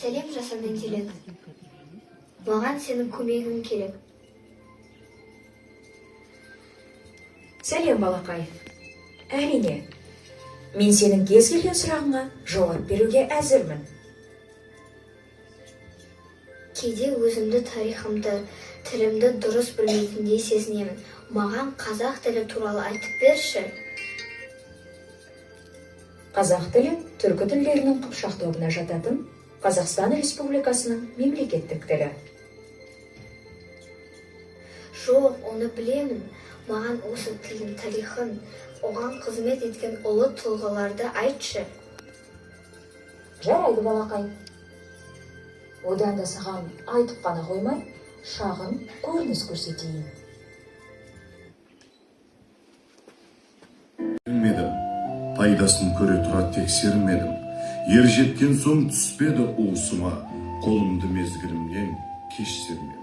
Сәлем жасаннан келеді. Маған сенің көмегің керек. Сәлем, балақай. Әрине, мен сенің кез келген сұрағыңа жауап беруге әзірмін. Кейде өзімді тарихымды, тілімді дұрыс білмейтіндей сезінемін. Маған қазақ тілі туралы айтып берші. Қазақ тілі түркі тілдерінің қыпшақ тобына жататын Қазақстан Республикасының мемлекеттік тілі. Жоқ, оны білемін. Маған осы тілдің тарихын, оған қызмет еткен ұлы тұлғаларды айтшы. Жарайды, балақай. Одан да саған айтып қана қоймай, шағын көрініс көрсетейін. Білмедім, пайдасын көре тұра тексермедім. Ер жеткен соң түспеді уысыма, қолымды мезгілімнен кеш сермедім.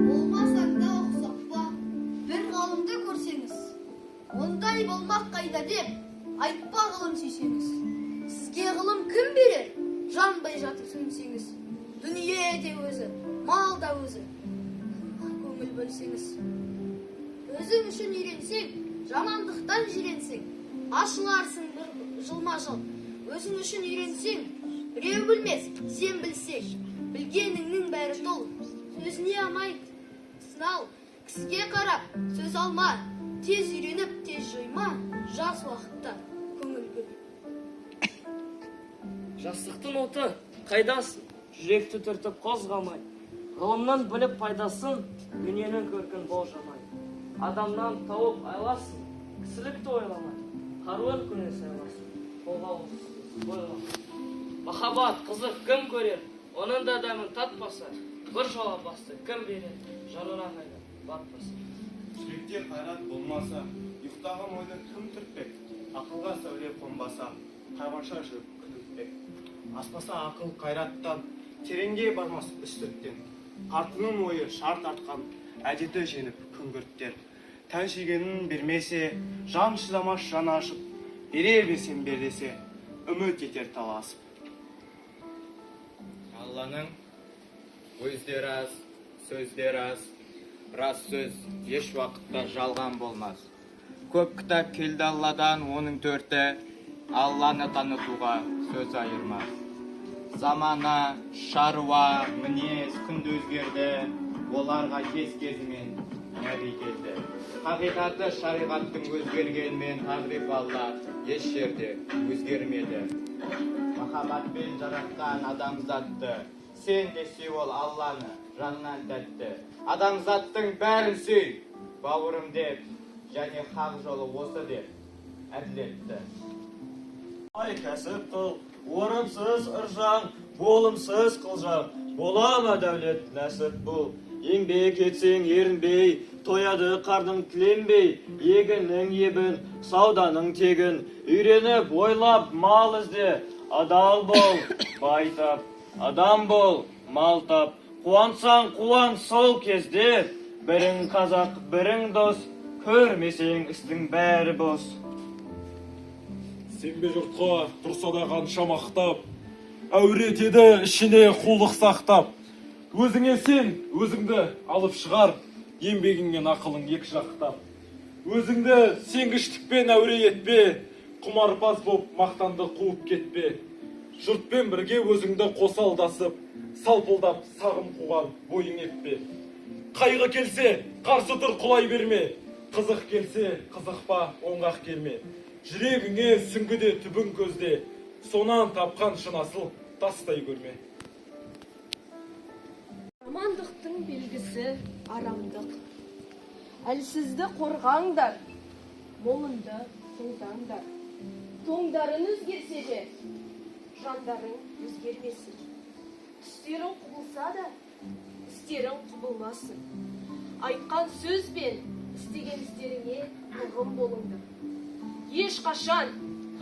Болмасаң да ұқсақ па, бір ғалымды көрсеңіз, ондай болмақ қайда деп, айтпа ғылым сүйсеңіз. Сізге ғылым кім берер? Жанбай жатып сөнсеңіз. Дүние де өзі, мал да өзі. Көңіл бөлсеңіз. Өзің үшін үйренсең, жамандықтан жиренсең. Ашыларсың бір жылма-жыл. Өзің үшін үйренсең, біреу білмес, сен білсең. Білгеніңнің бәрі тол. Сөзіне амай сынал. Кісіге қарап, сөз алма. Тез үйреніп, тез жойма. Жас уақытта көңіл бөл. Жастықтың оты қайдасын, жүректі түртіп қозғамай. Ғылымнан біліп пайдасын, дүниенің көркін болжамай. Адамнан тауып айласын, кісілікті ойламай. Қаруын көне сайласын, қолға ойламай. Махаббат қызық кім көрер, оның да дәмін татпаса, бір жола басты кім берер, жарына қайда батпаса. Жүректе қайрат болмаса, ұйықтаған ойды кім түртпек? Ақылға сәуле қонбаса, қайғанша жүріп күтпек. Аспаса ақыл қайраттан, тереңге бармас үстірттен. Қартының ойы шарт артқан, әдеті женіп күңгірттер. Тән шегенін бермесе, жан шыдамас жан ашып, берер бесен бер десе, үміт етер таласып. Алланың өздері аз, сөздері аз, рас сөз еш уақытта жалған болмас. Көп кітап келді Алладан, оның төрті, Алланы танытуға сөз айырмас. Замана, шаруа, мінез, күнді өзгерді, оларға кез-кезімен нәби келді. Хақиқаты шариғаттың өзгергенмен тағриф Алла еш жерде өзгермеді. Махаббатпен жаратқан адамзатты, сен де сүй ол Алланы жанынан тәтті. Адамзаттың бәрін сүй, бауырым деп, және хақ жолы осы деп әділетті. Ай кәсіп қыл, орынсыз ыржаң, болымсыз қылжаң, бола ма дәулет нәсіп бұл. Еңбек етсең ерінбей, тояды қардың тіленбей, егіннің ебін, сауданың тегін, үйреніп, ойлап, мал ізде, адал бол, бай тап, адам бол, мал тап. Қуансаң қуан сол кезде, бірің қазақ, бірің дос, көрмесең істің бәрі бос. Сенбе жұртқа тұрса да қанша мақтап, әуретеді ішіне қулық сақтап. Өзіңе сен, өзіңді алып шығар, еңбегіңмен ақылың екі жақтап. Өзіңді сенгіштікпен әуре етпе, құмарпаз боп мақтанды қуып кетпе. Жұртпен бірге өзіңді қосалдасып, салпылдап сағым қуған бойың етпе. Қайғы келсе, қарсы тұр құлай берме, қызық келсе, қызықпа, оңғақ келме. Жүрегіңе сүңгіде түбін көзде, сонан тапқан шын асыл тастай көрме. Жамандықтың белгісі арамдық. Әлсізді қорғаңдар, молынды тыңдаңдар. Тоңдарын өзгерсе де, жандарың өзгермесін. Түстерің құбылса да, істерің құбылмасын. Айтқан сөз бен істеген істеріңе ұғым болыңдар. Еш қашан,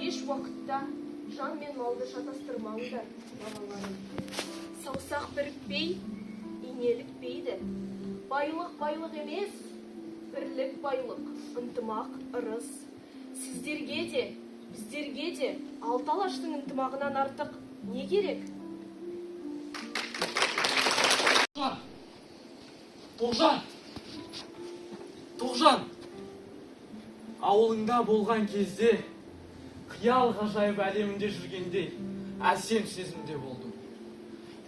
еш уақытта жан мен малды шатастырмаңдар, балаларым. Саусақ бірікпей, инелікпейді. Байлық байлық емес, бірлік байлық, ынтымақ ырыс. Сіздерге де, біздерге де алты алаштың ынтымағынан артық Не керек? Тоғжан! Ауылыңда болған кезде, қиял ғажайып әлемінде жүргенде, әсем сезімде болдым.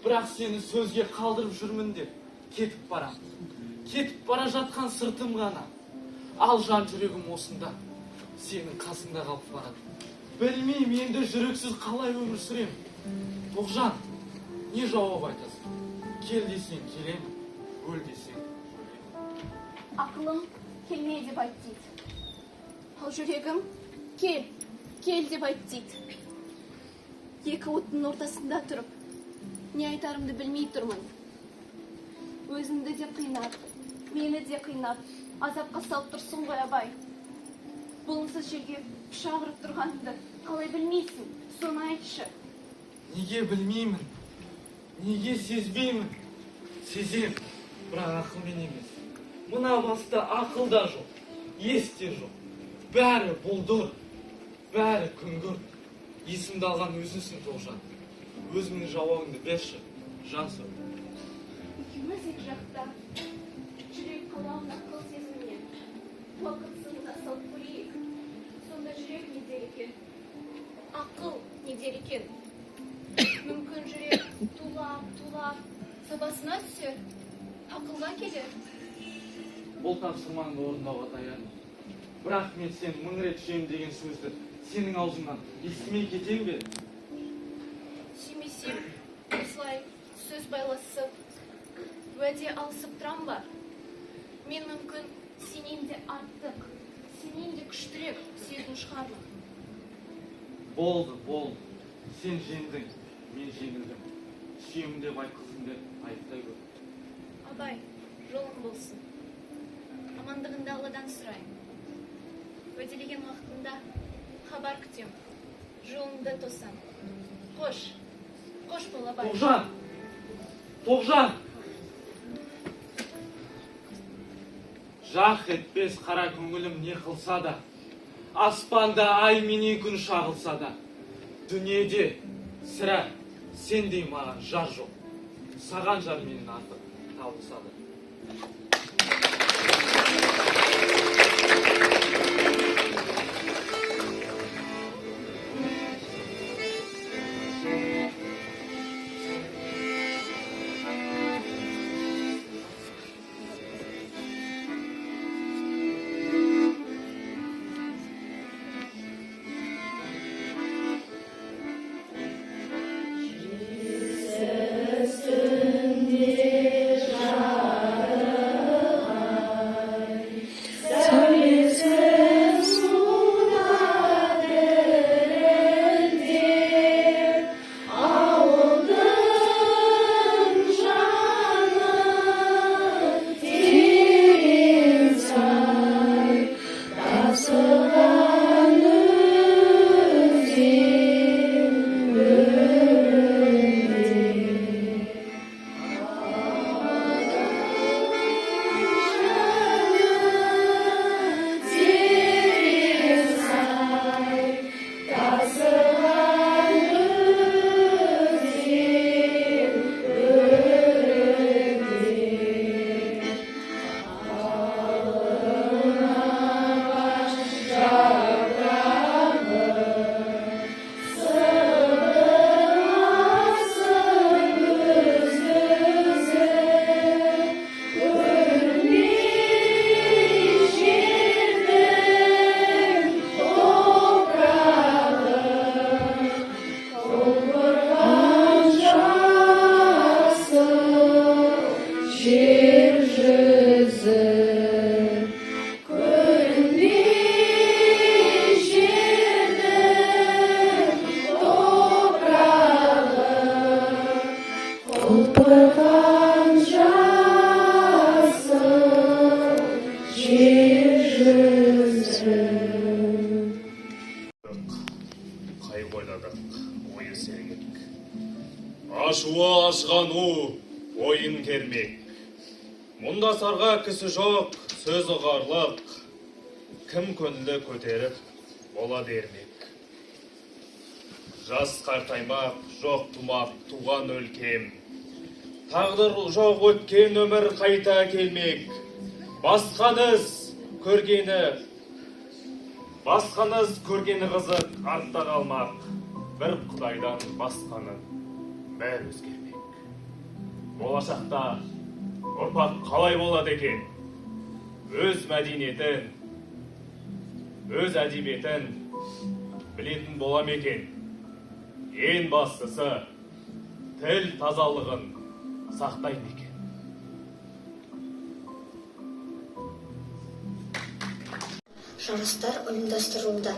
Бірақ сені сөзге қалдырып жүрмін деп, кетіп барам. Кетіп бара жатқан сыртым ғана. Ал жан жүрегім осында, сенің қасында қалып барады. Білмеймін енді жүрексіз қалай өмір сүрем. Тоғжан, не жауап айтасың? Кел десең келем, өл десең өлем. Ақылым келме деп айт дейді. Ал жүрегім кел деп айт дейді. Екі оттың ортасында тұрып, не айтарымды білмей тұрмын. Өзіңді де қинап, мені де қинап, азапқа салып тұрсың ғой, Абай. Бұлыңсыз жерге пышақ ұрып тұрғаныңды қалай білмейсің? Соны айтшы. Неге білмеймін? Неге сезбеймін? Сезем, бірақ ақылмен емес. Мына баста ақыл да жоқ, ес те жоқ. Бәрі бұлдыр, бәрі күңгірт. Есімді алған өзіңсің, Тоғжан. Өзіңнің жауабыңды берші, жан сұрап. Екеуміз екі жақта, жүрек қалауына қыл сезімнен, уақыт сынына салып көрейік. Сонда жүрек не дер екен? Ақыл не дер екен? Мүмкін жүрек тулап, сабасына түсер, ақылға келер. Бұл тапсырмаңды орындауға даярмын. Бірақ мен сен мың рет сүйем деген сөзді сенің аузыңнан естімей кетем бе? Сүймесем, осылай сөз байласып, уәде алысып тұрам ба? Мен мүмкін сенен де артық, сенен де күштірек сезім шығармын. Болды. Сен жеңдің, мен жеңілдім. Сүйем деп айтқызым деп айттай көр. Абай, жолың болсын. Амандығыңды Алладан сұрайын. Уәделеген уақытында хабар күтем. Жолыңды тосам. Қош бол, Абай. Тоғжан! Жақ етпес қара көңілім не қылса да, аспанда ай менен күн шағылса да, дүниеде сірә сендей маған жар жоқ. Саған жар менен артық табылса да. Қай бойладық ойы сергек, ашуы ашғану ойын кермек. Мұнда сарға кісі жоқ, сөз ұғарлық, кім көңілі көтеріп бола бермек. жас қартаймақ, жоқ тумақ, туған өлкем. Тағдыр жоқ өткен өмір қайта келмек. Басқаныз көргені қызық артта қалмақ. Бір құдайдан басқаны бәрі өзгермек. Болашақта ұрпақ қалай болады екен? Өз мәдениетін, өз әдебиетін білетін болам екен. Ең бастысы тіл тазалығын сақтайды екен. Жарыстар ұйымдастырылды.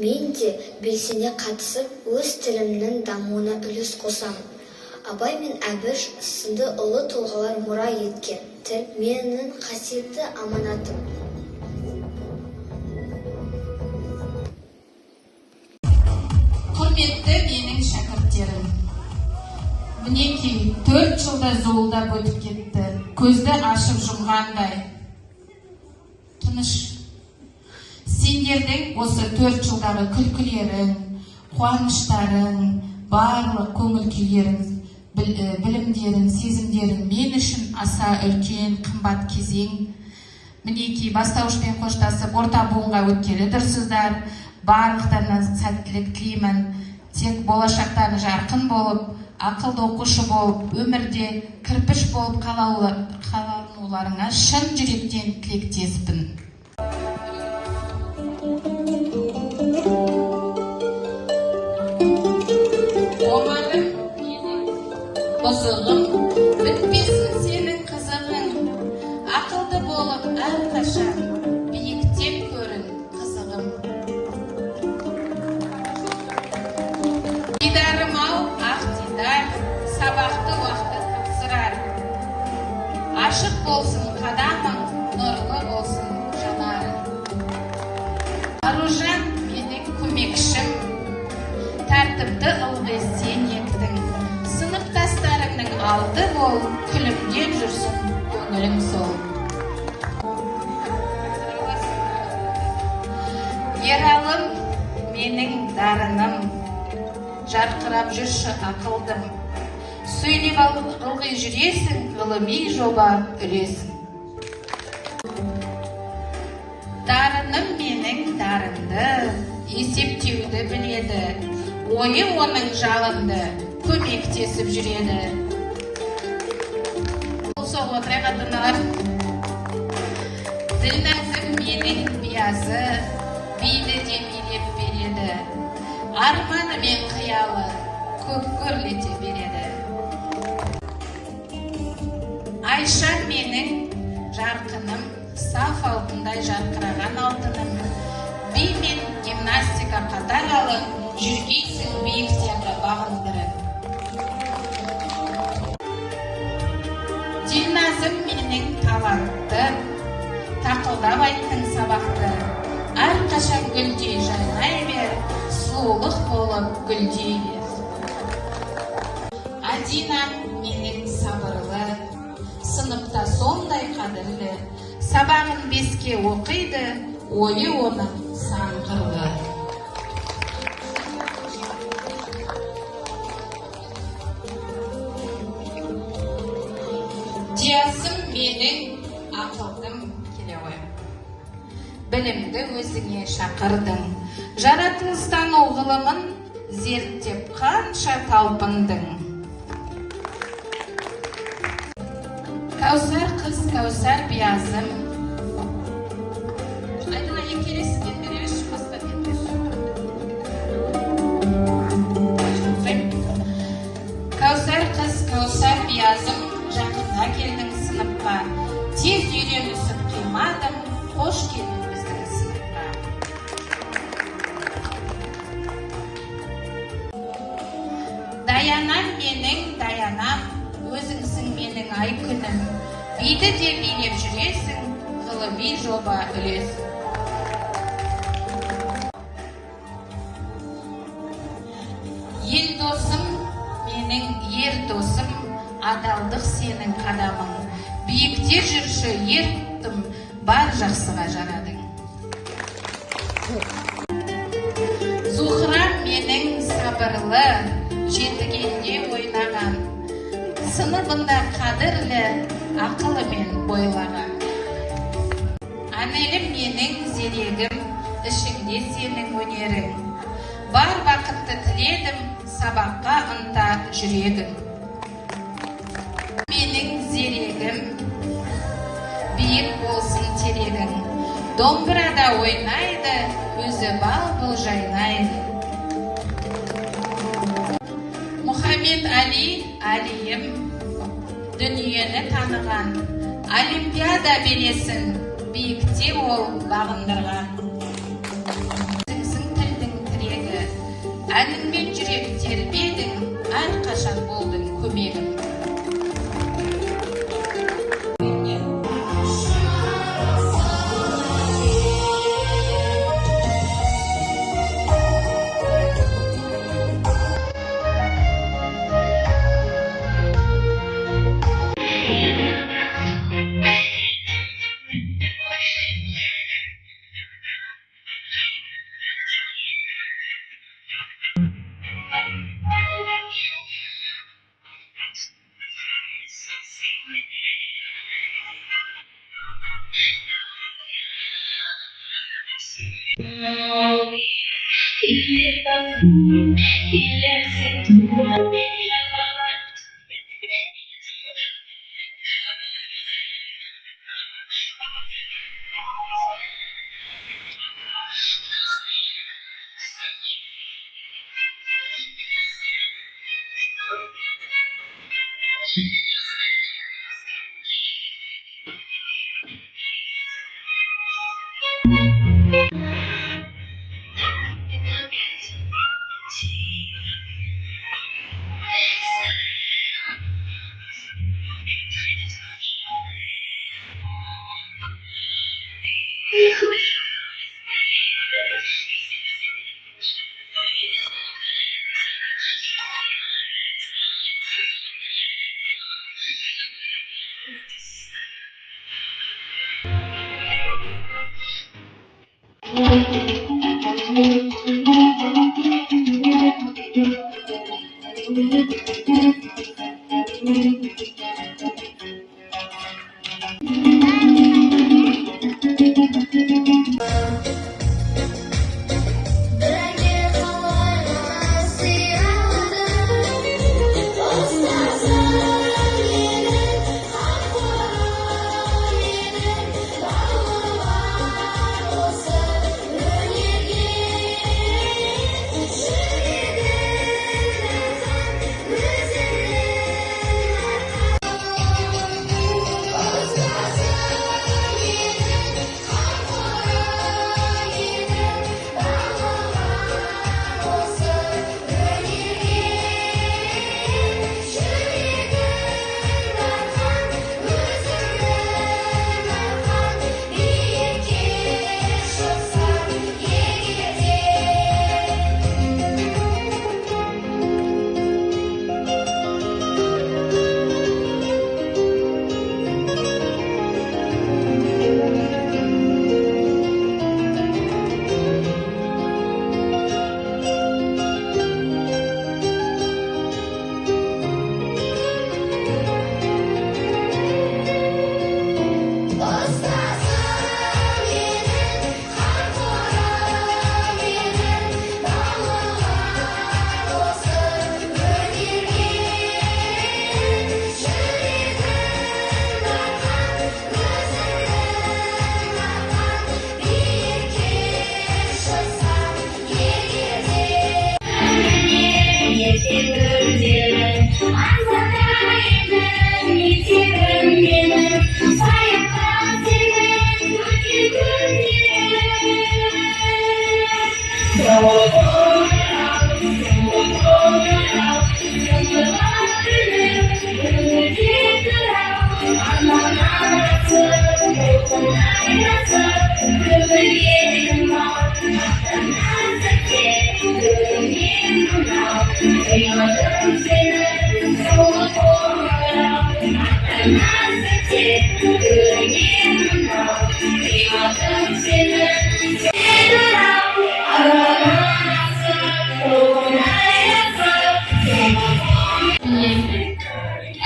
Мен де белсене қатысып, өз тілімнің дамуына үлес қосамын. Абай мен Әбіш сынды ұлы тұлғалар мұра еткен тіл менің қасиетті аманатым. Құрметті менің шәкірттерім, мінекей 4 жылда зуылдап өтіп кетті, көзді ашып жұмғандай. Тыныш. Сендердің осы 4 жылдағы күлкілерің, қуаныштарың, барлық көңіл күйлерің, білімдерің, сезімдерің мен үшін аса үлкен, қымбат кезең. Мінекей бастауышпен қоштасып, орта буынға өткелі тұрсыздар. Барлықтарына сәттілік тілеймін. Тек болашақтары жарқын болып, ақылды оқушы болып, өмірде кірпіш болып қалауларыңа шын жүректен тілектеспін. Омарым, бұзығым, бітпесін сенің қызығың. Ақылды болып әрқашан биіктен көрін қызығым. Дидарым-ау, ақ дидар, сабақты уақыты тапсырар. Ашық болсын қадамың, нұрлы болсын жанарың. Аружан менің көмекшім, тәртіпті ылғи сен ектің. Сыныптастарыңның алды бол, күлімдеп жүрсін көңілің сол. Ералым менің дарыным, жарқырап жүрші ақылдым. Сөйлеп ылғи жүресің, ғылыми жоба үлесің. Дарыным менің дарынды, есептеуді біледі. Ойы оның жалынды, көмектесіп жүреді. Соғы отырайық ата-аналар. Ділнәзім менің биязы, биді де билеп береді. Арманы мен қиялы көп көрлете береді. Айша менің жарқыным, саф алтындай жарқыраған алтыным. Би мен гимнастика қатар алып, жүргейсің биіктерді бағындырып. Дилназым менің талантты, тақылдап айттың сабақты. Әрқашан гүлдей жайнай бер, сұлулық болып гүлдей бер. Адинам менің сабырлы, сыныпта сондай қадірлі. Сабағын 5-ке оқиды, ойы оның сан қырлы. Диасым менің ақылдым, келе ғой. Білімді өзіңе шақырдың. Жаратылыстану ғылымын зерттеп қанша талпындың. Кәусар қыз, кәусар биязым. Айдына екелесі кетбереш, басқа кетбереш. Кәусар қыз, кәусар биязым. Жақында келдің сыныпқа. Тез үйренісіп қимадым. Қош келдің біздің сыныпқа. Даянам менің даянам, өзіңсің менің ай күнім. Биді де билеп жүресің, ғылыми жоба үлесің. Ел досым менің ер досым, адалдық сенің қадамың. Биікте жүрші ертім, бар жақсыға жарадың. Зухрам менің сабыр сабырлы, жетігенде ойнаған, сыныбында қадірлі, ақылымен бойлаған. Анелім менің зерегім, ішіңде сенің өнерің. Бар бақытты тіледім, сабаққа ынта жүрегім. Менің зерегім, биік болсын терегің. Домбырада ойнайды, өзі бал бұл жайнайды. Мұхаммед Алиім, дүниені таныған. Олимпиада белесін, биікте ол бағындырған. Өзіңсің тілдің тірегі, әніңмен жүрек тербедің, әрқашан болдың көмегім. Oh,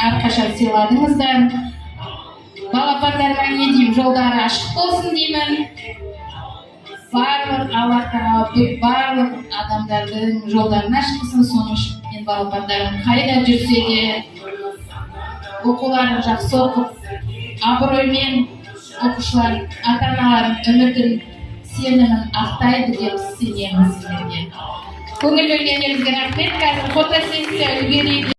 әрқашан сыйладыңыздар. Балапандарыма не деймін, жолдары ашық болсын деймін. Барлық Алла Тағала барлық адамдардың жолдарын ашық қылсын. Соның үшін мен балапандарым қайда жүрсе де оқуларын жақсы оқып, абыроймен оқушылар, ата-аналардың үмітін, сенімін ақтайды деп сенемін сіздерге. Көңіл бөлгендеріңізге рахмет. Қазір фотосессия үлгерейік.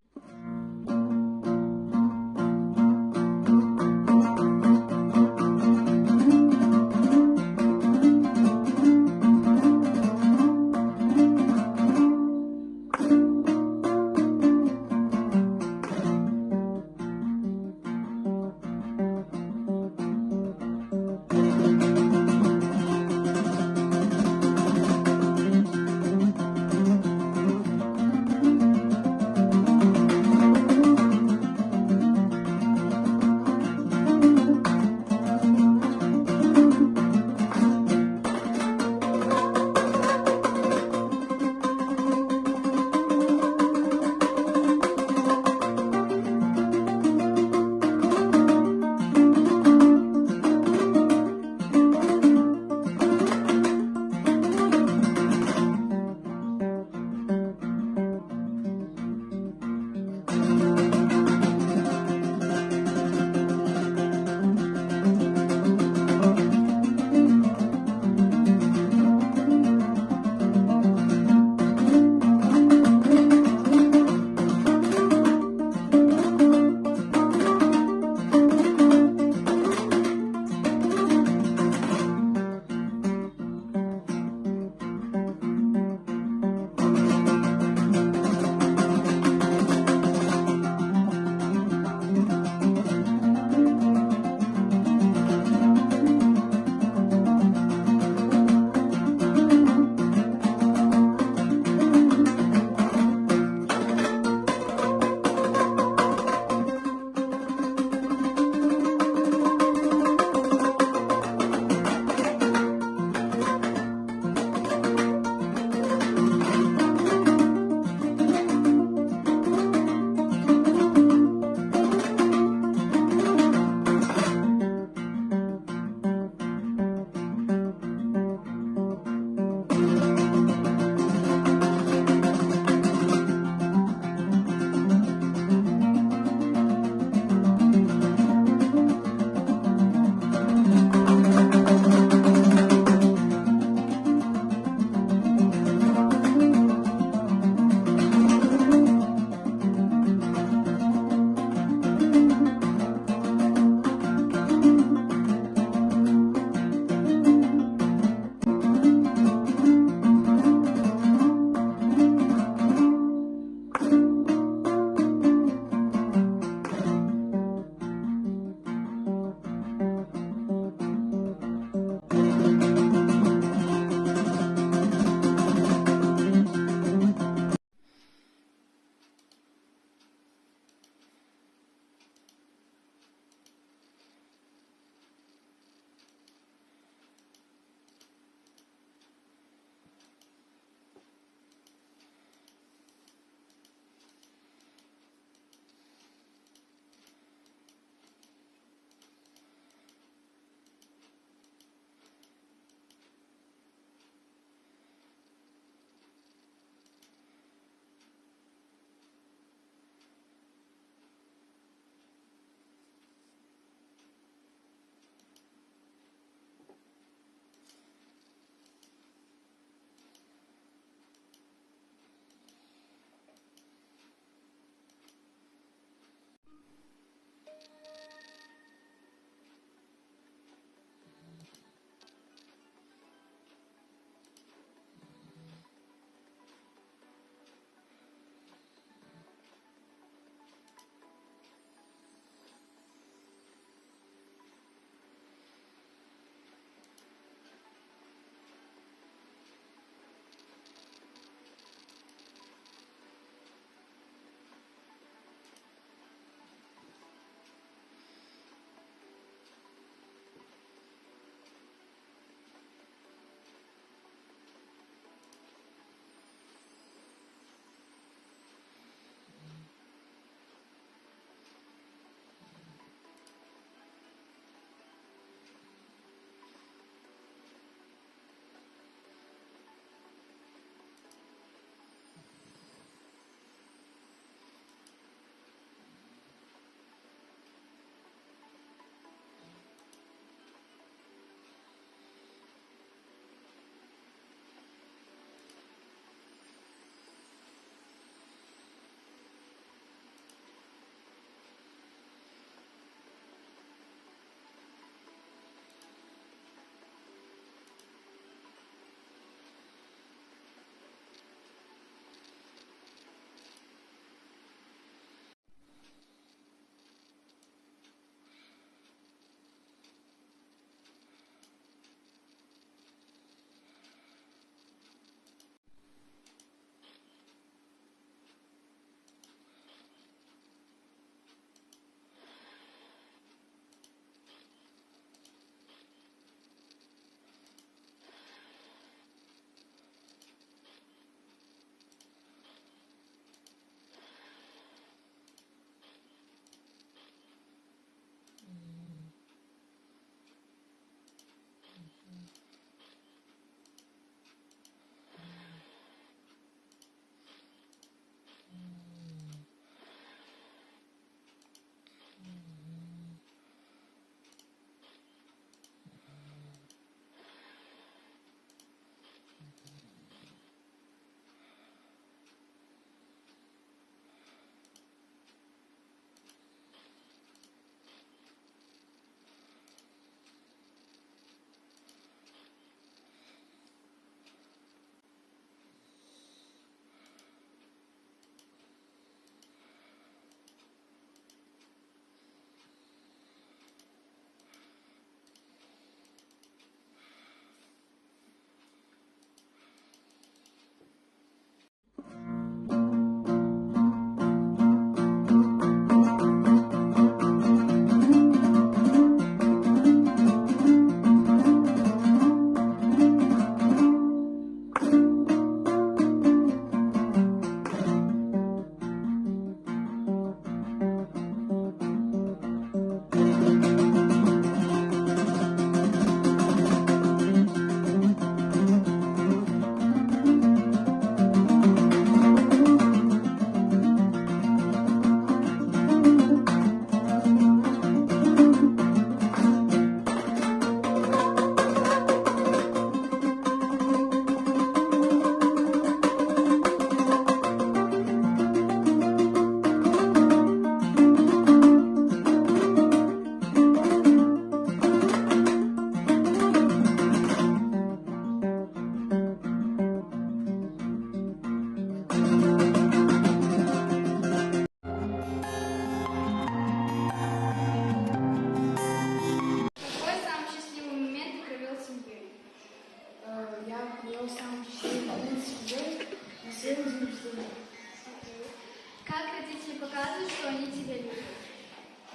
что они тебя любят?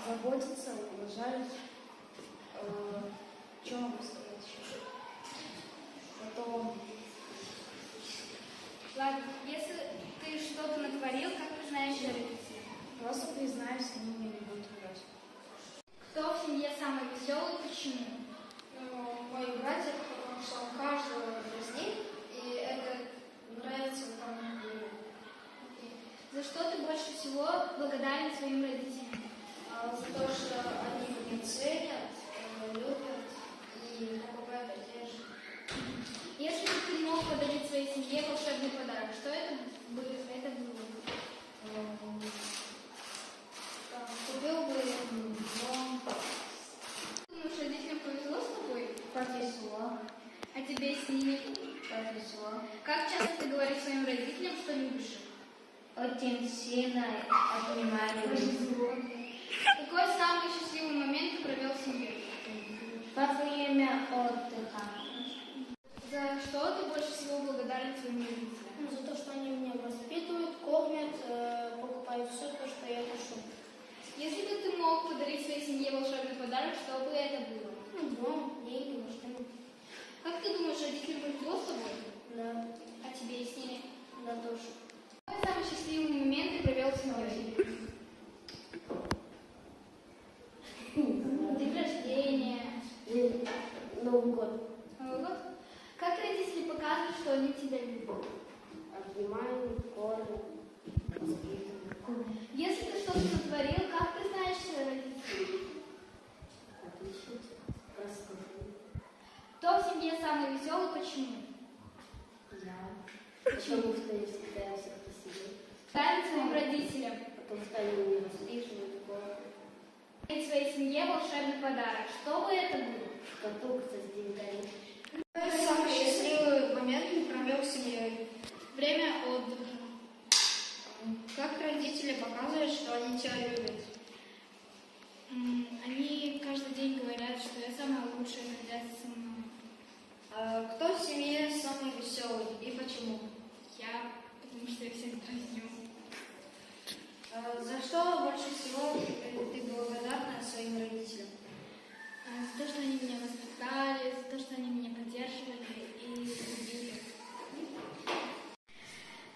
Заботятся, уважают. Что могу сказать еще? Потом... Ладно, если ты что-то натворил, как ты знаешь родителей? Просто признаюсь, они меня не будут ругать. Кто в семье самый веселый и почему? Мой братик, потому что он каждого дразнит, и это нравится кому-то. За что ты больше всего благодарен своим родителям? За то, что они меня ценят, любят и помогают одежде. Если бы ты мог подарить своей семье волшебный подарок, что это было? Купил бы дом. Думаешь, родителям повезло с тобой? Повезло. А тебе с ними? Повезло. Как часто ты говоришь своим родителям, что любишь их? Очень сильно обнимаю. Какой самый счастливый момент ты провел в семье? Во время отдыха. За что ты больше всего благодарен своим родителям? За то, что они меня воспитывают, кормят, покупают все то, что я хочу. Если бы ты мог подарить своей семье волшебный подарок, что бы это было? Дом, деньги, машину. Как ты думаешь, родителям повезло с тобой? Да, А тебе и с ними? да тоже. Какой самый счастливый момент ты провел с семьей? День рождения. Новый год. Новый год? Как родители показывают, что они тебя любят? Обнимаю, кормят, воспитываю. Если ты что-то сотворил, как ты знаешь родителей? Отлично. Расскажу. Кто в семье самый веселый, почему? Я. Потому что я всегда всех посидел. Ставить своим родителям. Потому что они меня воспитывают, кормят. Подарить своей семье волшебный подарок. Что бы это было? Шкатулка с деньгами. Самый счастливый момент ты провел с семьей. Время отдыха. Как родители показывают, что они тебя любят? Они каждый день говорят, что я самая лучшая, гордятся со мной. Кто в семье самый веселый и почему? Я, потому что я всех дразню. За что больше всего ты благодарна своим родителям? За то, что они меня воспитали, за то, что они меня поддерживали и любили.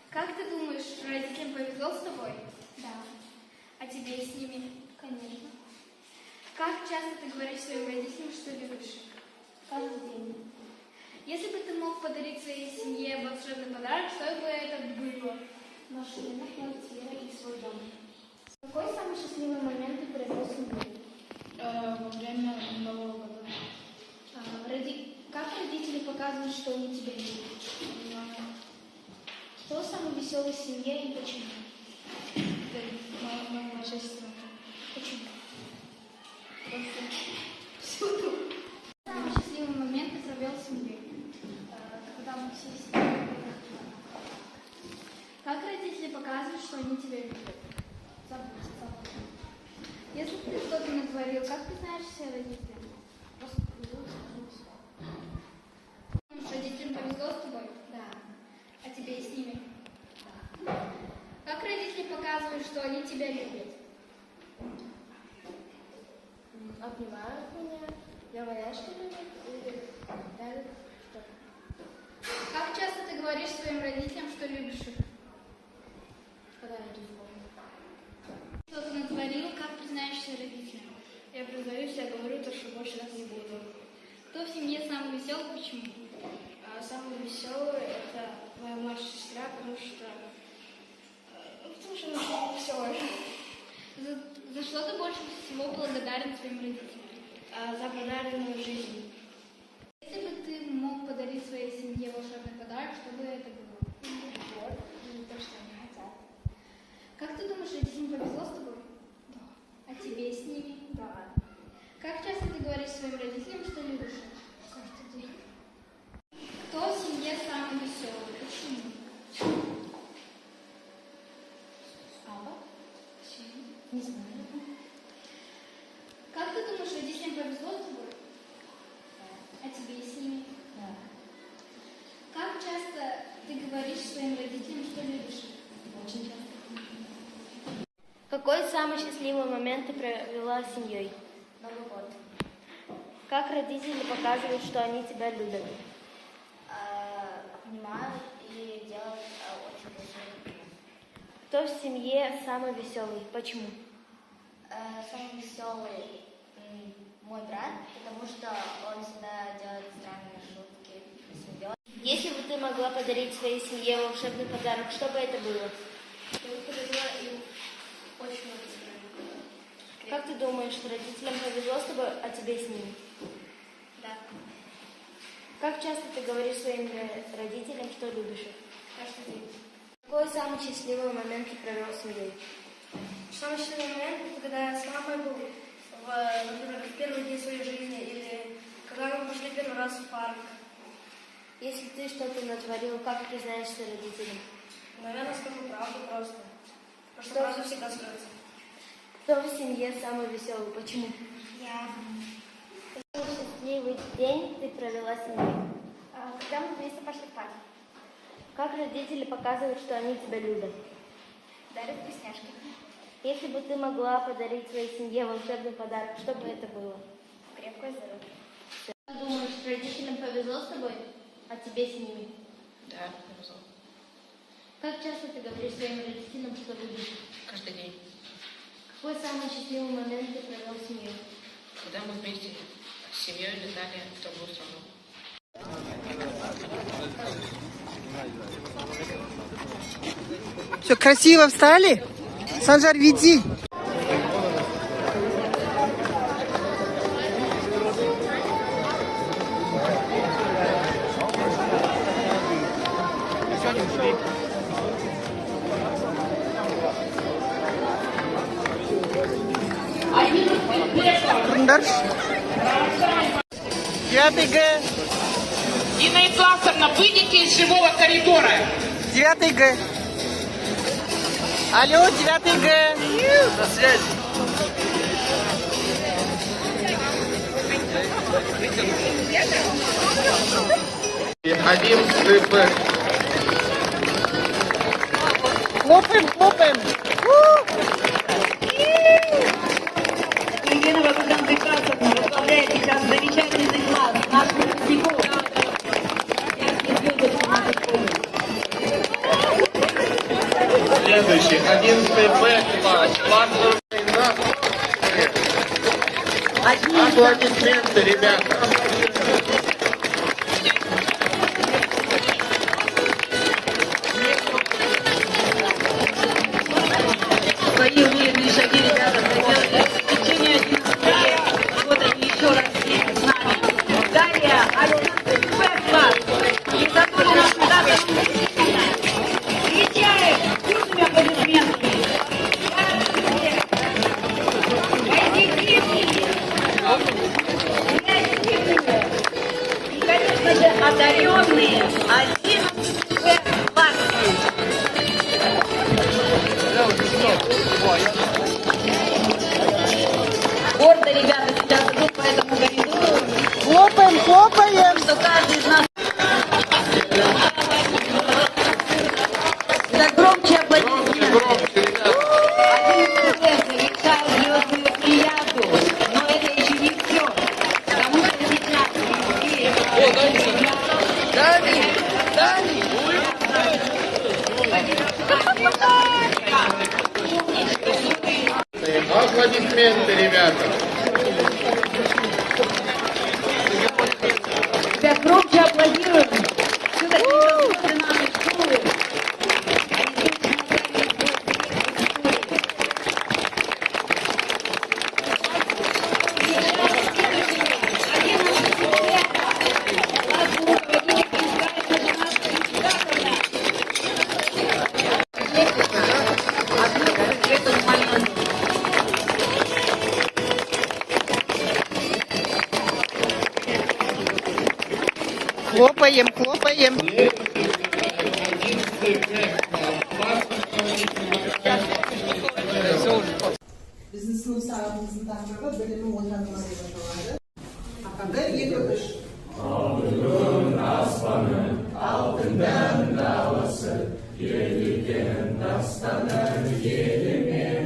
Как ты думаешь, родителям повезло с тобой? Да. А тебе с ними? Конечно. Как часто ты говоришь своим родителям, что любишь их? Каждый день. Если бы ты мог подарить своей семье волшебный подарок, что бы это было? Машина, квартира и свой дом. Какой самый счастливый момент ты провел с семьей? Во время Нового года. Как родители показывают, что они тебя любят? Кто самый веселый в семье и почему? Моя младшая сестра. Почему? Самый счастливый момент ты провел с семьей? Когда мы все сидели. Как родители показывают, что они тебя любят? Заботиться. Если ты что-то натворил, как ты знаешь все родители? Просто придут, Думаешь, родителям повезло с тобой? Да. А тебе и с ними? Да. Как родители показывают, что они тебя любят? Обнимают меня, говорят, что любят, и дарят что-то. Как часто ты говоришь своим родителям, что любишь их? Когда я иду в комнату. Что ты натворил, как признаешься родителям? Я признаюсь, я говорю то, что больше так не буду. Кто в семье самый веселый, почему? Самый веселый это моя младшая сестра, потому что она самая веселая. За что ты больше всего благодарен своим родителям? За подаренную жизнь. Если бы ты мог подарить своей семье волшебный подарок, что бы это было? Вот, и то, что они хотят. Как ты думаешь, родителям повезло с тобой? Да. А тебе с ними? Да. Как часто ты говоришь своим родителям, что любишь их? Каждый день. Кто в семье самый веселый? Почему? Папа? Не знаю. Как ты думаешь, родителям повезло с тобой? А тебе с ними? Да. Как часто ты говоришь своим родителям, что любишь их? Очень часто. Какой самый счастливый момент ты провела с семьей? Новый год. Как родители показывают, что они тебя любят? Понимают и делают очень красиво. Кто в семье самый веселый? Почему? Самый веселый мой брат, потому что он всегда делает странные шутки и смеется. Если бы ты могла подарить своей семье волшебный подарок, что бы это было? Я бы подарила им очень много странных. Как ты думаешь, родителям повезло с тобой, а тебе с ними? Да, Как часто ты говоришь своим родителям, что любишь их? каждый день. Какой самый счастливый момент ты провел с семьей? Самый счастливый момент, это когда я с мамой был, например, в первые дни своей жизни, или когда мы пошли первый раз в парк. Если ты что-то натворил, как признаешься родителям? Наверное, скажу правду просто. Потому что правда всегда скроется. Кто в семье самый веселый? Почему? Я. Какой счастливый день ты провела с семьей? Когда мы вместе пошли в парк. Как родители показывают, что они тебя любят? Дарят вкусняшки. Если бы ты могла подарить своей семье волшебный подарок, что бы это было? Крепкое здоровье. Ты думаешь, родителям повезло с тобой, а тебе с ними? Да, повезло. Как часто ты говоришь своим родителям, что любишь? Каждый день. Какой самый счастливый момент ты провел с семьей? Когда мы вместе с семьей летали в другую страну. Все, красиво встали? Санжар, веди. Дальше. 9 Г. Инна Исласовна, выйдите из живого коридора. 9 Г. Алло, 9 Г. На связи. Один ТП. Хлопаем, хлопаем. Елена Владимировна Прекрасовна возглавляет сейчас замечательный класс наших выпускников. Следующий. Один ТП класс. Класс 13. Аплодисменты, ребята. Свои уверенные шаги ребята проделали в течение 11 лет. Вот они еще раз с нами. Далее 11 П-класс. Диктатура наша дата. Встречаем бурными аплодисментами. И, конечно же, одаренные 11 П-класс. Гордо ребята сейчас идут по этому коридору. Хлопаем, хлопаем. Что каждый из нас... Так громче аплодисменты. Один студент завершает звездную плеяду. Но это еще не все. Потому что сейчас Аплодисменты, ребята. так громче аплодируем. Все-таки звезды нашей школы. Хлопаем, хлопаем. Біздің сынып сағатымыздың тақырыбы білімі отанына деп аталады. Бір, екі, үш. Бүгін аспаны алтындан даласы, елген дастаны елімен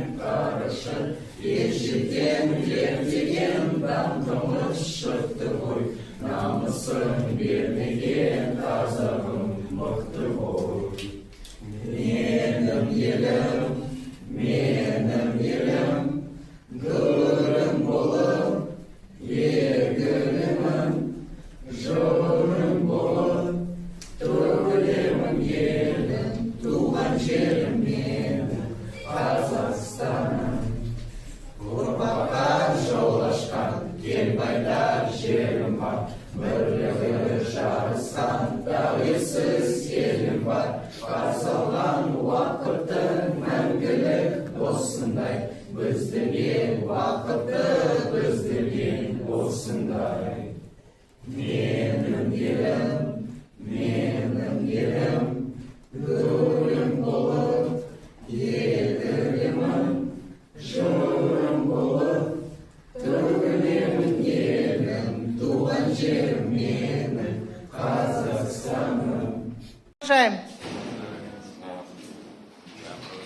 Продолжаем.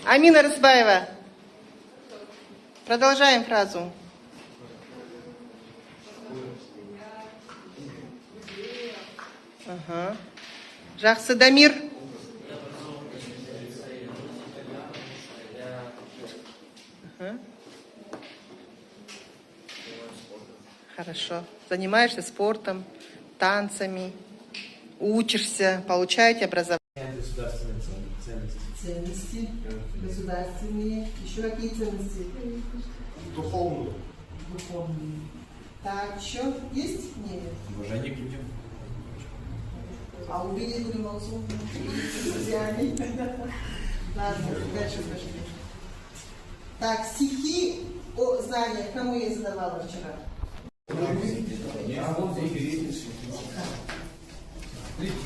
Амина Рысбаева. Продолжаем фразу. Ага. Жақсы Дамир. Ага. Хорошо. Занимаешься спортом, танцами, учишься, получаете образование. Государственные ценности. Ценности государственные. Еще какие ценности? Духовную. Духовные. Так, еще есть мнение? Уважение к людям. А увидеть будем молчу. Друзьями. Ладно, дальше пошли. Так, стихи о знаниях. Кому я задавала вчера?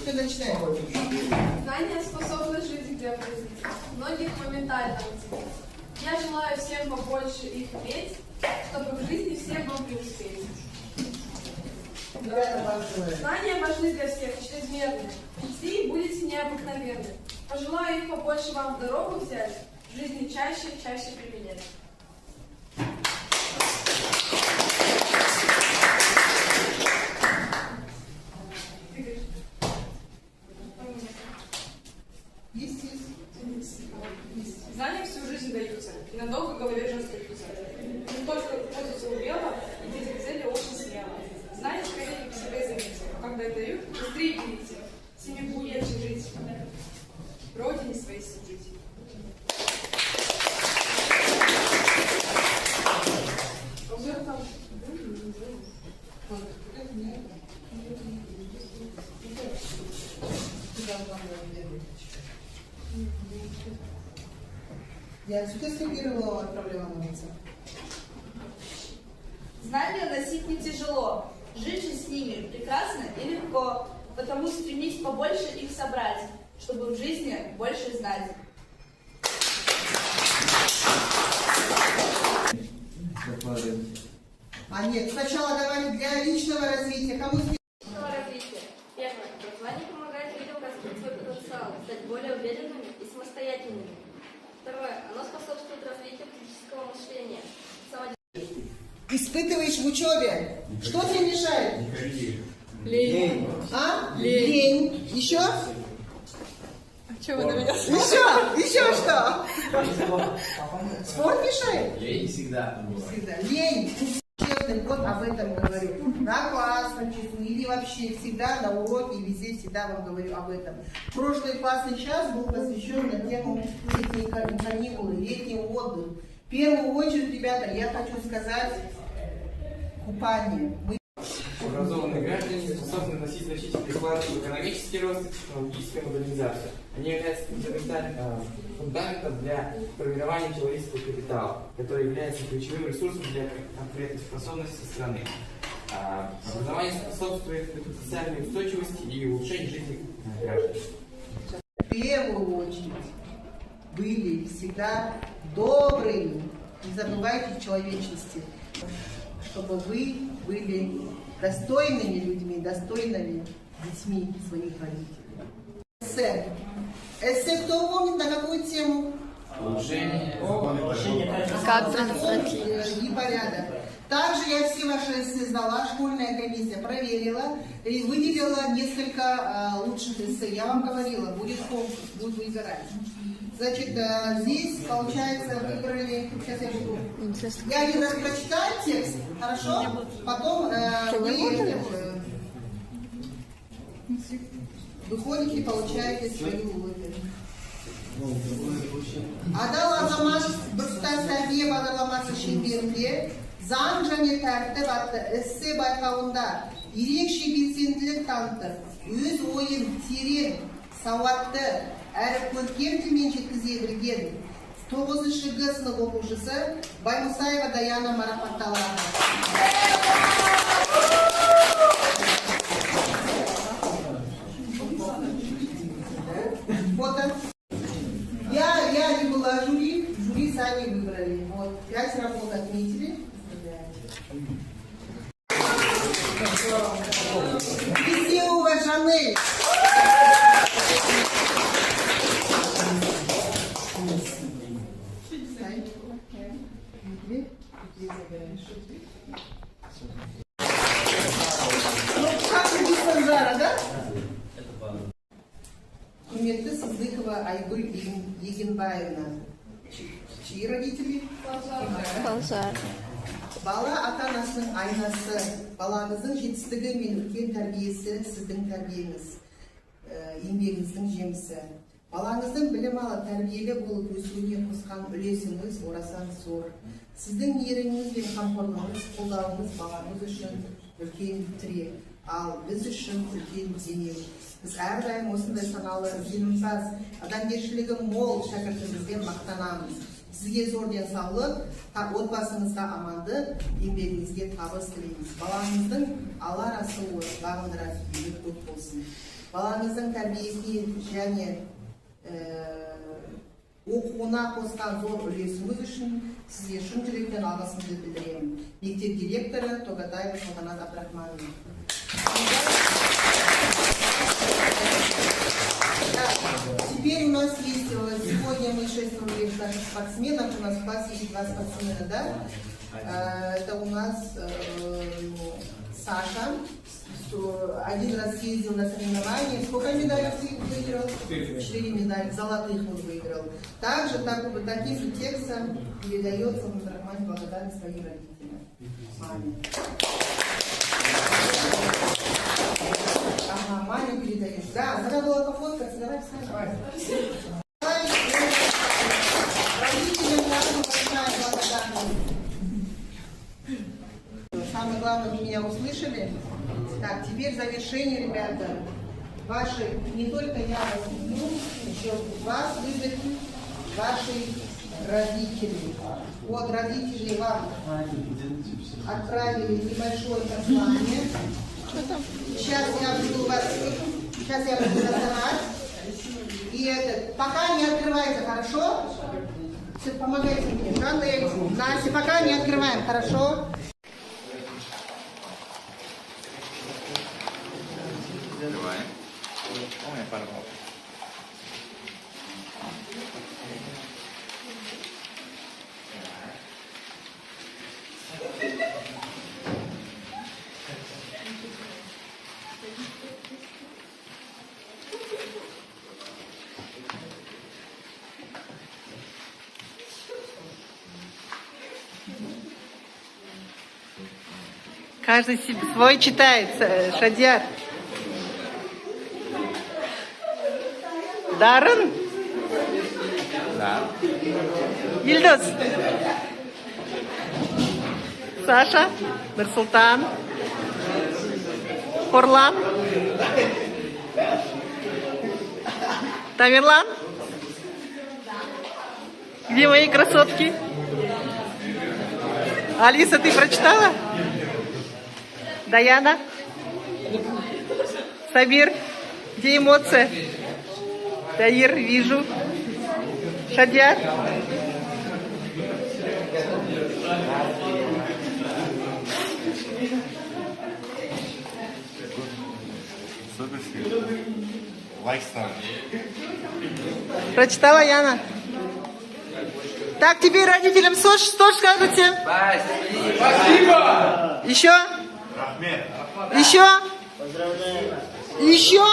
Кто начинает? Знания способны жить где произойти. Многих моментально уцелеть. Я желаю всем побольше их иметь, чтобы в жизни всем вам преуспеть. Знания важны для всех, чрезмерны. Все их будете необыкновенны. Пожелаю их побольше вам в дорогу взять, в жизни чаще применять. Знания всю жизнь даются, и надолго в голове жестко бьются. Не только пользуются умело, идите к цели очень смело. Знания скорее к себе займите, а когда дают, быстрее берите. С ними будет легче жить, родине своей служить. Я отсюда скопировала, отправляла на лицо. Знания носить не тяжело, жить же с ними прекрасно и легко, потому стремись побольше их собрать, чтобы в жизни больше знать. А нет, сначала давай для личного развития. Кому Личного развития. Первое. Образование помогает людям раскрыть свой потенциал, стать более уверенными и самостоятельными. Второе. Оно способствует развитию критического мышления. испытываешь в учебе? Что тебе мешает? Лень. А? Лень. Еще? Чего вы на меня Еще что? Спорт мешает? Лень всегда. Всегда. Лень. Честный, вот об этом говорю. На классном часу или вообще всегда на уроке, везде всегда вам говорю об этом. Прошлый классный час был посвящен на тему летние каникулы, летний отдых. В первую очередь, ребята, я хочу сказать купание. Образованные граждане способны вносить значительный вклад в экономический рост и технологическую модернизацию. Они являются фундаментом для формирования человеческого капитала, который является ключевым ресурсом для конкурентоспособности страны. Образование способствует социальной устойчивости и улучшению жизни граждан. В первую очередь были всегда добрыми. Не забывайте человечности, чтобы вы были достойными людьми, достойными детьми своих родителей. Эссе. Эссе кто помнит на какую тему? Улучшение. Как предотвратить? И порядок. Также я все ваши эссе сдала, школьная комиссия проверила и выделила несколько лучших эссе. Я вам говорила, будет конкурс, будет выбирать. Значит, здесь, получается, выбрали... Сейчас я буду... Я один раз прочитаю текст, хорошо? Потом выходите, получаете свои выводы. Адал азамат Бұрстан-Сәбие бағдарламасы шеңберінде заң және тәртіп атты эссе байқауында ерекше белсенділік танытып, өз ойын терең, сауатты әрі көркем тілмен жеткізе білген 9-шы Г сынып оқушысы Баймұсаева Даяна марапатталады. Фото. Я не была жюри сами выбрали. Вот, 5 работ отметили. Все уважены. Ну, как и Санжара, да? Құрметті Сыздықова Айгүл Егенбаевна. Чьи родители? Бала ата-анасының айнасы, балаңыздың жетістігі мен үлкен тәрбиесі сіздің тәрбиеңіз, еңбегіңіздің жемісі. Балаңыздың білім алып, тәрбиелі болып өсуіне қосқан үлесіңіз орасан зор. Сіздің мейіріміңіз бен қамқорлығыңыз, қолдауыңыз балаңыз үшін үлкен тірек, ал біз үшін үлкен демеу. Біз әрдайым осындай саналы, жеңімпаз, адамгершілігі мол шәкіртімізбен мақтанамыз. Сізге зор денсаулық, отбасыңызға амандық, еңбегіңізге табыс тілейміз. Балаңыздың алар асуы бағындыра бейбіт көп болсын. Балаңыздың тәрбиесіне және оқуына қосқан зор үлесіңіз үшін сізге шын жүректен алғысымды білдіремін. Мектеп директоры Тоғатаева Салтанат Абдрахмановна. Теперь у нас есть, сегодня мы 6 рублей наших спортсменов, у нас в классе есть 2 спортсмена, да? Это у нас Саша, один раз съездил на соревнования. Сколько медалей ты выиграл? 4 медали, золотых он выиграл. Также таким же текстом передается Абдрахман благодарность своим родителям. Маме. Ага, маме передаешь. Да, надо было пофоткаться, давай встань. Родителям нашу большая благодарность. Самое главное, вы меня услышали. Так, теперь завершение, ребята. Ваши, не только я вас люблю, еще вас любят ваши родители. От родителей вам отправили небольшое послание. Сейчас я буду доставать. И пока не открывается, хорошо? Все, помогайте мне. Жанна, Настя, пока не открываем, хорошо? Открываем. Ой, порвал. Каждый свой читает, Шадьяр. Дарын? Да. Ильдос? Саша? Нурсултан? Хорлан? Тамерлан? Где мои красотки? Алиса, ты прочитала? Даяна? Сабир? Где эмоция? Таир, вижу. Шадьяр? Супер. Лайк ставь. Прочитала, Яна? Так, теперь родителям что скажете? Спасибо! Еще? Еще? Еще?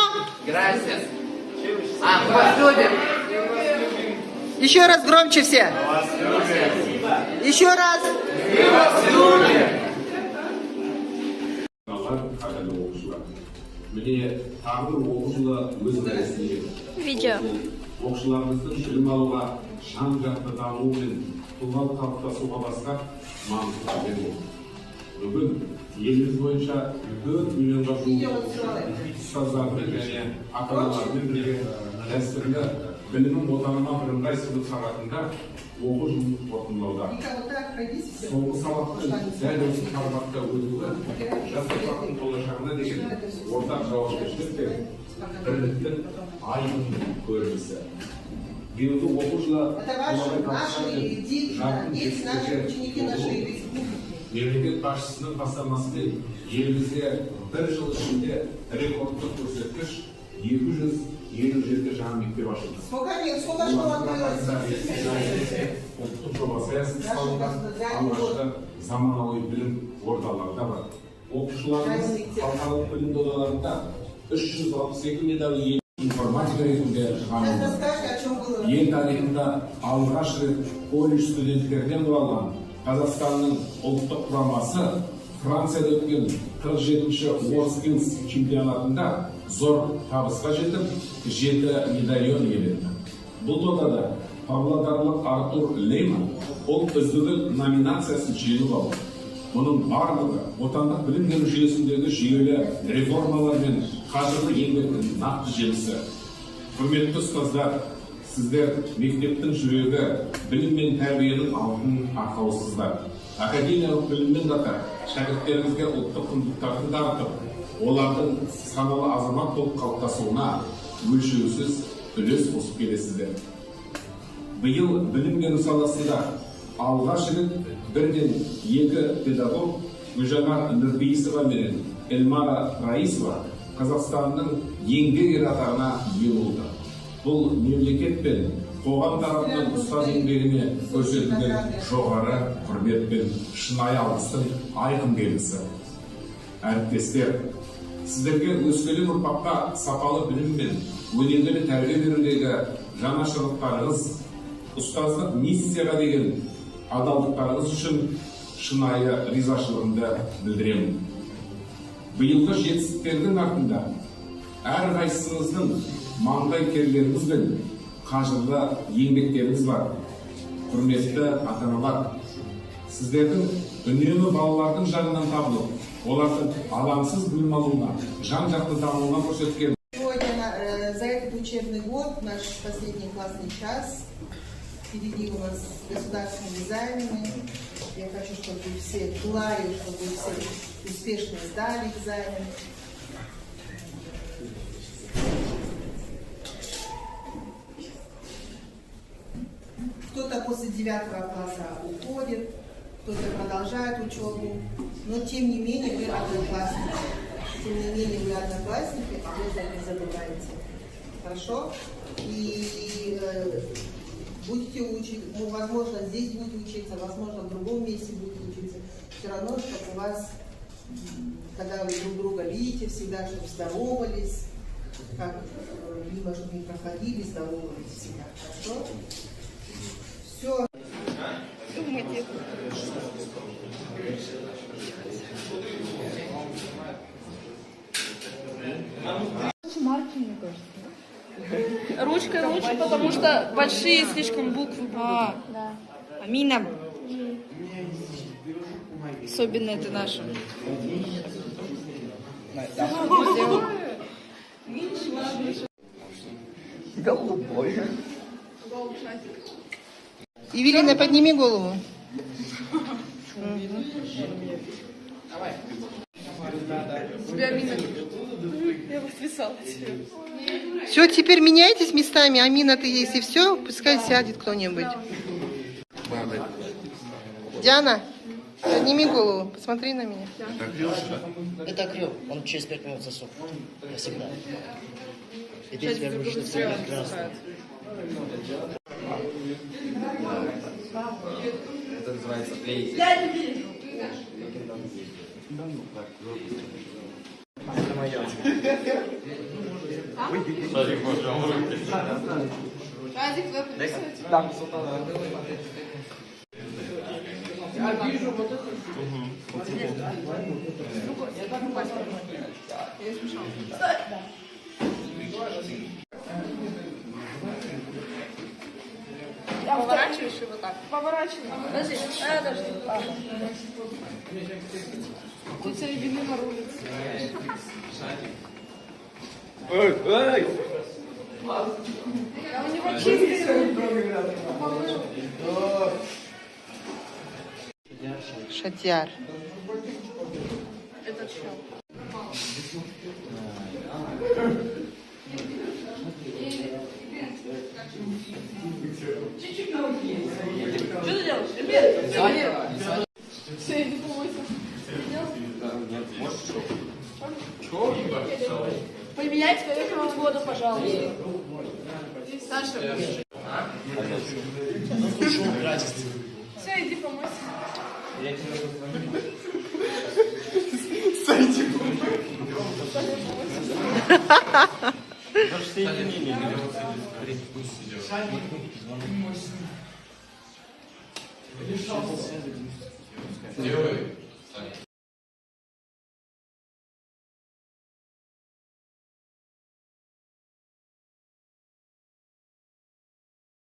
Gracias. Мы вас любим. Еще раз громче все. Еще раз. Мы вас любим. Видео. Оқушыларымыздың білім алуға, жан жақты дамуы мен тұлғалық қалыптасуға бастап маңызды қадам болды. Бүгін еліміз бойынша 4 миллионға жуық ұстаздармен және ата-аналармен бірге дәстүрлі білімім отаныма бірыңғай сынып сағатында оқу жұмыс қорытындылауда. Соңғы сабақтың дәл осы форматта өтуі жас ұрпақтың болашағына деген ортақ жауапкершілік пен бірліктің айқын көрінісі. Биылғы оқу жылы мемлекет басшысының бастамасымен елімізде бір жыл ішінде рекордтық көрсеткіш 257 жаңа мектеп ашылды. Ұлттық жобасы аясында салынған алғашқы заманауи білім орталығы да бар. Оқушыларымыз халықаралық білім додаларында 362 медаль информатика ретінде танылды. Ел тарихында алғаш рет колледж студенттерден құралған Қазақстанның ұлттық құрамасы Францияда өткен 47-ші WorldSkills чемпионатында зор табысқа жетіп, 7 медальон иеленді. Бұл додада павлодарлық Артур Лейман ұлт үздігі номинациясын жеңіп алды. Мұның барлығы отандық білім беру жүйесіндегі жүйелі реформалар мен қажырлы еңбектің нақты жемісі. Құрметті ұстаздар, сіздер мектептің жүрегі, білім мен тәрбиенің алтын арқауысыздар. Академиялық біліммен қатар шәкірттерімізге ұлттық құндылықтарды дарытып, олардың саналы азамат болып қалыптасуына өлшеусіз үлес қосып келесіздер. Биыл білім беру саласында алғаш рет бірден 2 педагог Гүлжанар Нұрпейісова мен Эльмара Раисова Қазақстанның еңбек ері атағына ие болды. Бұл мемлекет пен қоғам тарапынан ұстаз еңбегіне көрсетілген жоғары құрмет пен шынайы алғыстың айқын белгісі. Әріптестер, сіздерге өскелең ұрпаққа сапалы білім мен өнегелі тәрбие берудегі жанашырлықтарыңыз, ұстаздық миссияға деген адалдықтарыңыз үшін шынайы ризашылығымды білдіремін. Биылғы жетістіктердің артында әрқайсыңыздың маңдай терлеріңіз бен қажырлы еңбектеріңіз бар. Құрметті ата-аналар, сіздердің үнемі балалардың жанынан табылып, олардың алаңсыз білім алуына, жан-жақты дамуына көрсеткен. Сегодня за этот учебный год, наш последний классный час, впереди у нас государственные экзамены. Я хочу, чтобы все желаю, чтобы все успешно сдали экзамен. Кто-то после 9 класса уходит, кто-то продолжает учебу, но тем не менее вы одноклассники. Тем не менее вы одноклассники, об этом не забывайте. Хорошо? И будете учить, ну, возможно, здесь будете учиться, возможно, в другом месте будете учиться. Все равно, чтобы у вас, когда вы друг друга видите, всегда, чтобы здоровались, как мимо, чтобы не проходили, здоровались всегда. Хорошо? Все. Думайте. Марки, мне кажется. Ручкой лучше, потому что большие слишком буквы будут. Да. Амина. Особенно это наше. Голубой. Евелина, подними голову. Тебя Амина. Я подписала тебя. Все, теперь меняйтесь местами. Амина, ты есть, и все. Пускай сядет кто-нибудь. Диана, подними голову. Посмотри на меня. Это крёв. Он через 5 минут засох. Я всегда. И ты Сейчас теперь будешь быстрее прекрасно. засыхает. называется плейзи. Я не вижу. Это мое. Шазик, вы подписываете? Да. Я вижу вот это. Я смешал. Поворачиваешь его так? Поворачивай. Подожди, подожди. Тетя Евелина рулит. Эй! А у него чистый руль. Шатьяр. Это что? Что ты делаешь? Ребят! Все, иди помойся. Поменяйте поверхность воду, пожалуйста. Саша. Все, иди помойся. Сойди. Делай.